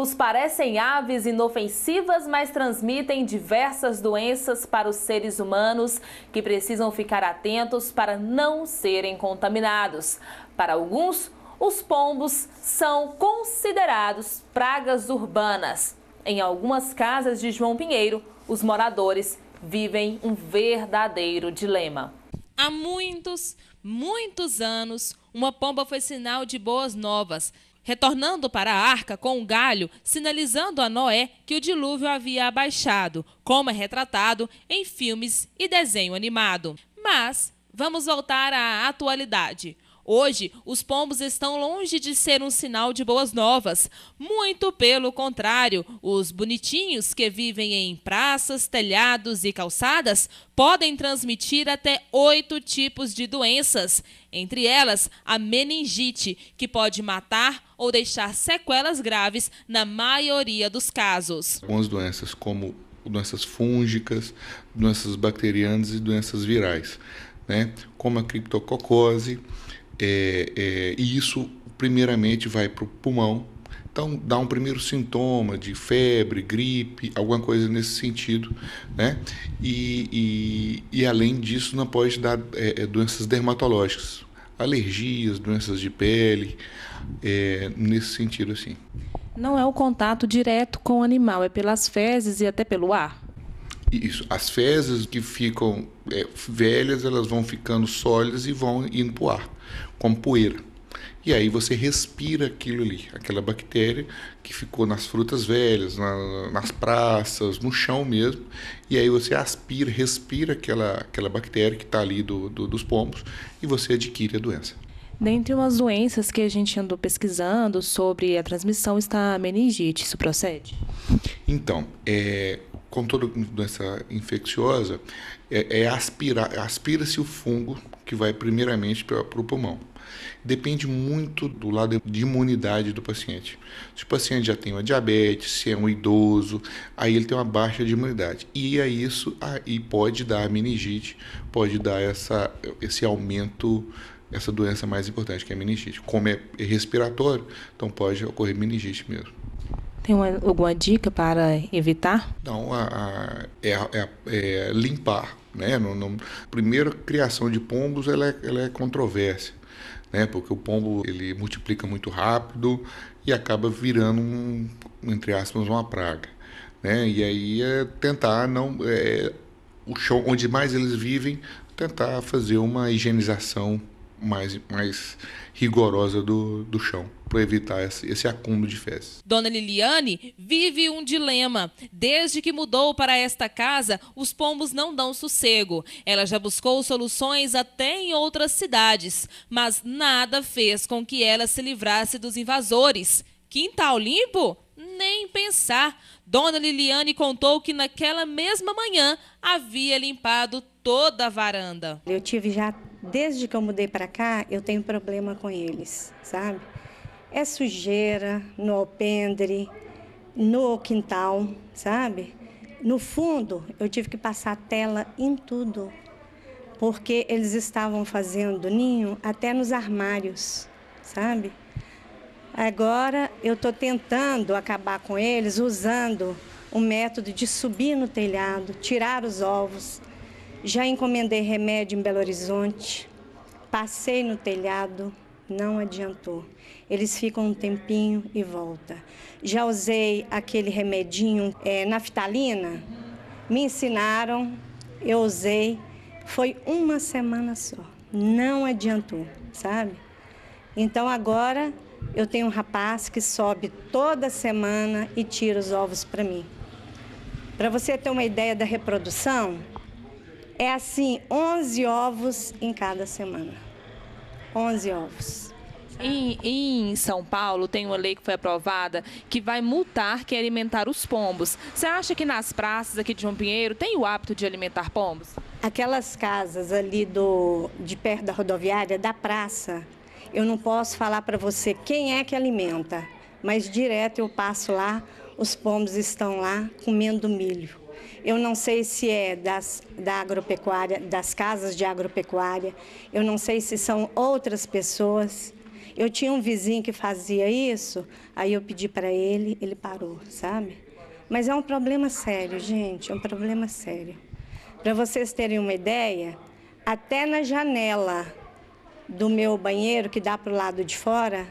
pombos parecem aves inofensivas, mas transmitem diversas doenças para os seres humanos que precisam ficar atentos para não serem contaminados. Para alguns, os pombos são considerados pragas urbanas. Em algumas casas de João Pinheiro, os moradores vivem um verdadeiro dilema. Há muitos anos, uma pomba foi sinal de boas novas, retornando para a arca com um galho, sinalizando a Noé que o dilúvio havia abaixado, como é retratado em filmes e desenho animado. Mas vamos voltar à atualidade. Hoje, os pombos estão longe de ser um sinal de boas novas. Muito pelo contrário, os bonitinhos que vivem em praças, telhados e calçadas podem transmitir até 8 tipos de doenças. Entre elas, a meningite, que pode matar ou deixar sequelas graves na maioria dos casos. Algumas doenças, como doenças fúngicas, doenças bacterianas e doenças virais, né? Como a criptococose. E isso primeiramente vai para o pulmão, então dá um primeiro sintoma de febre, gripe, alguma coisa nesse sentido, né? E além disso não pode dar doenças dermatológicas, alergias, doenças de pele, nesse sentido assim. Não é o contato direto com o animal, é pelas fezes e até pelo ar? Isso, as fezes que ficam velhas, elas vão ficando sólidas e vão indo para o ar, como poeira. E aí você respira aquilo ali, aquela bactéria que ficou nas frutas velhas, nas praças, no chão mesmo. E aí você respira aquela bactéria que está ali dos pombos e você adquire a doença. Dentre umas doenças que a gente andou pesquisando sobre a transmissão está a meningite, isso procede? Então, com toda doença infecciosa, aspira-se o fungo que vai primeiramente para o pulmão. Depende muito do lado de imunidade do paciente. Se o paciente já tem uma diabetes, se é um idoso, aí ele tem uma baixa de imunidade. E isso aí pode dar meningite, pode dar esse aumento, essa doença mais importante, que é a meningite. Como é respiratório, então pode ocorrer meningite mesmo. Tem alguma dica para evitar? Não, limpar, né? Primeiro, a criação de pombos ela é controvérsia, né? Porque o pombo ele multiplica muito rápido e acaba virando entre aspas, uma praga, né? E aí tentar o chão onde mais eles vivem, tentar fazer uma higienização mais rigorosa do chão, para evitar esse acúmulo de fezes. Dona Liliane vive um dilema. Desde que mudou para esta casa, os pombos não dão sossego. Ela já buscou soluções até em outras cidades, mas nada fez com que ela se livrasse dos invasores. Quintal limpo? Nem pensar. Dona Liliane contou que naquela mesma manhã havia limpado toda a varanda. Eu tive já, desde que eu mudei para cá, eu tenho problema com eles, sabe? É sujeira no alpendre, no quintal, sabe? No fundo, eu tive que passar tela em tudo, porque eles estavam fazendo ninho até nos armários, sabe? Agora eu estou tentando acabar com eles usando o método de subir no telhado, tirar os ovos. Já encomendei remédio em Belo Horizonte, passei no telhado, não adiantou. Eles ficam um tempinho e voltam. Já usei aquele remedinho, naftalina, me ensinaram, eu usei, foi uma semana só, não adiantou, sabe? Então agora eu tenho um rapaz que sobe toda semana e tira os ovos para mim. Para você ter uma ideia da reprodução, é assim, 11 ovos em cada semana. 11 ovos. Em São Paulo tem uma lei que foi aprovada que vai multar quem alimentar os pombos. Você acha que nas praças aqui de João Pinheiro tem o hábito de alimentar pombos? Aquelas casas ali de perto da rodoviária, da praça, eu não posso falar para você quem é que alimenta, mas direto eu passo lá, os pombos estão lá comendo milho. Eu não sei se é da agropecuária, das casas de agropecuária, eu não sei se são outras pessoas. Eu tinha um vizinho que fazia isso, aí eu pedi para ele, ele parou, sabe? Mas é um problema sério, gente, é um problema sério. Para vocês terem uma ideia, até na janela do meu banheiro, que dá para o lado de fora,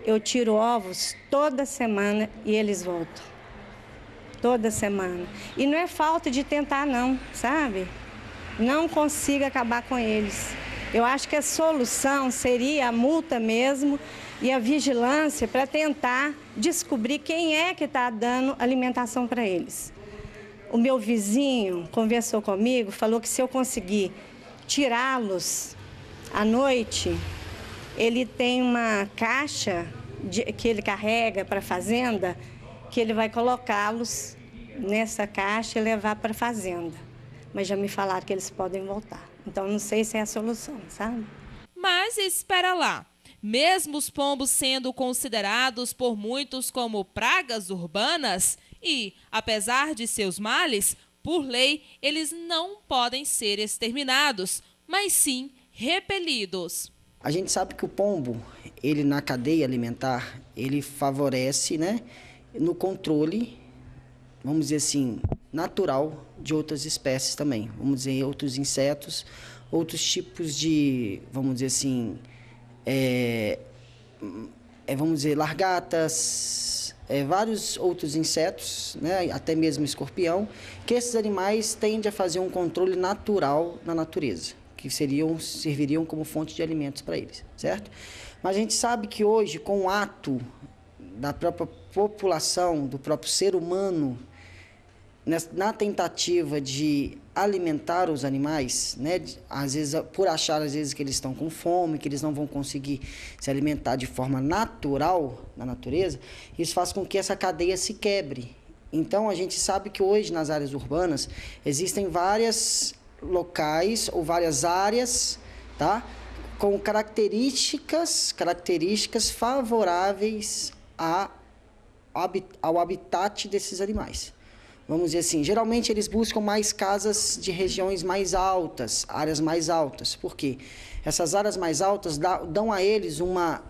eu tiro ovos toda semana e eles voltam. Toda semana. E não é falta de tentar não, sabe? Não consigo acabar com eles. Eu acho que a solução seria a multa mesmo e a vigilância para tentar descobrir quem é que está dando alimentação para eles. O meu vizinho conversou comigo, falou que se eu conseguir tirá-los à noite, ele tem uma caixa que ele carrega para a fazenda, que ele vai colocá-los nessa caixa e levar para a fazenda. Mas já me falaram que eles podem voltar. Então, não sei se é a solução, sabe? Mas espera lá. Mesmo os pombos sendo considerados por muitos como pragas urbanas e, apesar de seus males, por lei, eles não podem ser exterminados, mas sim repelidos. A gente sabe que o pombo, ele na cadeia alimentar, ele favorece, né, no controle, vamos dizer assim, natural de outras espécies também. Vamos dizer, outros insetos, outros tipos de, vamos dizer assim, vamos dizer, largatas, vários outros insetos, né, até mesmo escorpião, que esses animais tendem a fazer um controle natural na natureza, que serviriam como fonte de alimentos para eles, certo? Mas a gente sabe que hoje, com o ato da própria população, do próprio ser humano, na tentativa de alimentar os animais, né, às vezes por achar que eles estão com fome, que eles não vão conseguir se alimentar de forma natural na natureza, isso faz com que essa cadeia se quebre. Então a gente sabe que hoje nas áreas urbanas existem vários locais ou várias áreas, tá, com características favoráveis ao habitat desses animais. Vamos dizer assim, geralmente eles buscam mais casas de regiões mais altas, áreas mais altas. Por quê? Essas áreas mais altas dão a eles uma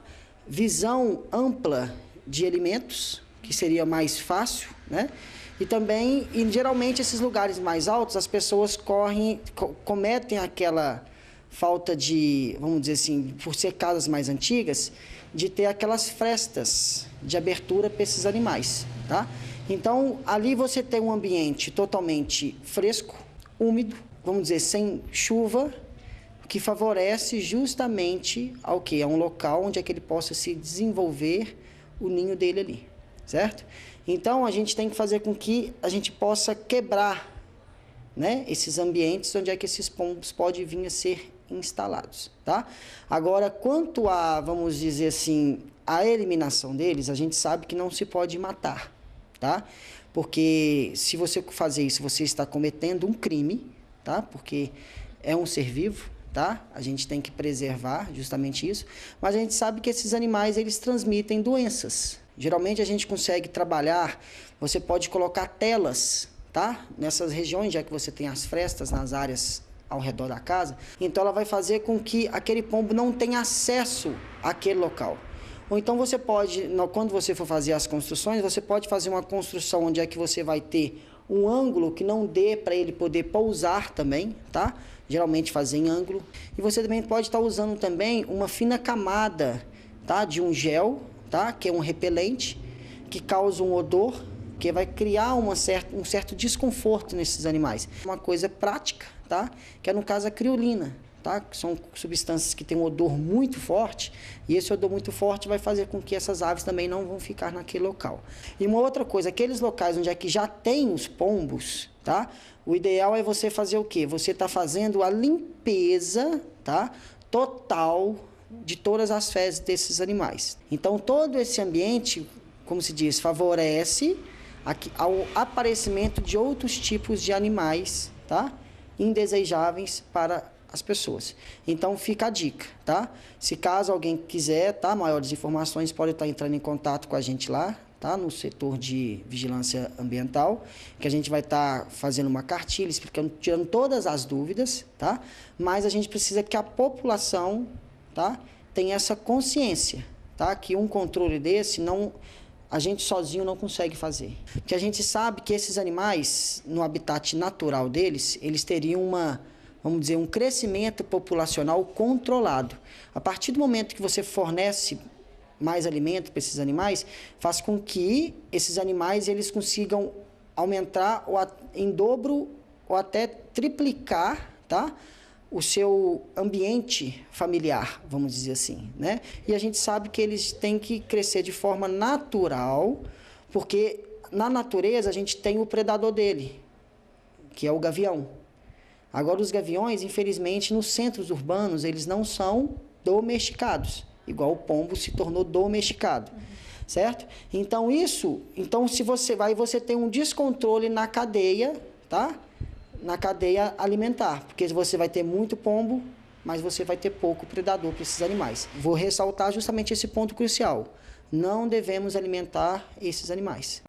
visão ampla de alimentos, que seria mais fácil, né? E também, geralmente, esses lugares mais altos, as pessoas cometem aquela falta de, vamos dizer assim, por ser casas mais antigas, de ter aquelas frestas de abertura para esses animais, tá? Então, ali você tem um ambiente totalmente fresco, úmido, vamos dizer, sem chuva, que favorece justamente ao quê? A um local onde é que ele possa se desenvolver o ninho dele ali, certo? Então, a gente tem que fazer com que a gente possa quebrar, né, esses ambientes onde é que esses pombos podem vir a ser instalados, tá? Agora, quanto a, vamos dizer assim, a eliminação deles, a gente sabe que não se pode matar, tá? Porque se você fazer isso, você está cometendo um crime, tá? Porque é um ser vivo, tá? A gente tem que preservar justamente isso, mas a gente sabe que esses animais, eles transmitem doenças. Geralmente a gente consegue trabalhar, você pode colocar telas, tá? Nessas regiões, já que você tem as frestas nas áreas ao redor da casa, então ela vai fazer com que aquele pombo não tenha acesso àquele local. Ou então você pode, quando você for fazer as construções, você pode fazer uma construção onde é que você vai ter um ângulo que não dê para ele poder pousar também, tá? Geralmente fazer em ângulo. E você também pode estar usando também uma fina camada, tá? De um gel, tá? Que é um repelente, que causa um odor, que vai criar um certo desconforto nesses animais. Uma coisa prática, tá? Que é no caso a criolina. Tá? Que são substâncias que têm um odor muito forte, e esse odor muito forte vai fazer com que essas aves também não vão ficar naquele local. E uma outra coisa, aqueles locais onde é que já tem os pombos, tá? O ideal é você fazer o quê? Você está fazendo a limpeza, tá? Total de todas as fezes desses animais. Então, todo esse ambiente, como se diz, favorece ao aparecimento de outros tipos de animais, tá? Indesejáveis para as pessoas. Então fica a dica, tá? Se caso alguém quiser, tá, maiores informações, pode estar entrando em contato com a gente lá, tá? No setor de vigilância ambiental, que a gente vai estar fazendo uma cartilha explicando, tirando todas as dúvidas, tá? Mas a gente precisa que a população, tá, tem essa consciência, tá? Que um controle desse a gente sozinho não consegue fazer. Porque a gente sabe que esses animais, no habitat natural deles, eles teriam vamos dizer, um crescimento populacional controlado. A partir do momento que você fornece mais alimento para esses animais, faz com que esses animais eles consigam aumentar em dobro ou até triplicar, tá? O seu ambiente familiar, vamos dizer assim, né? E a gente sabe que eles têm que crescer de forma natural, porque na natureza a gente tem o predador dele, que é o gavião. Agora, os gaviões, infelizmente, nos centros urbanos, eles não são domesticados, igual o pombo se tornou domesticado, certo? Então, se você tem um descontrole na cadeia, tá? Na cadeia alimentar, porque você vai ter muito pombo, mas você vai ter pouco predador para esses animais. Vou ressaltar justamente esse ponto crucial. Não devemos alimentar esses animais.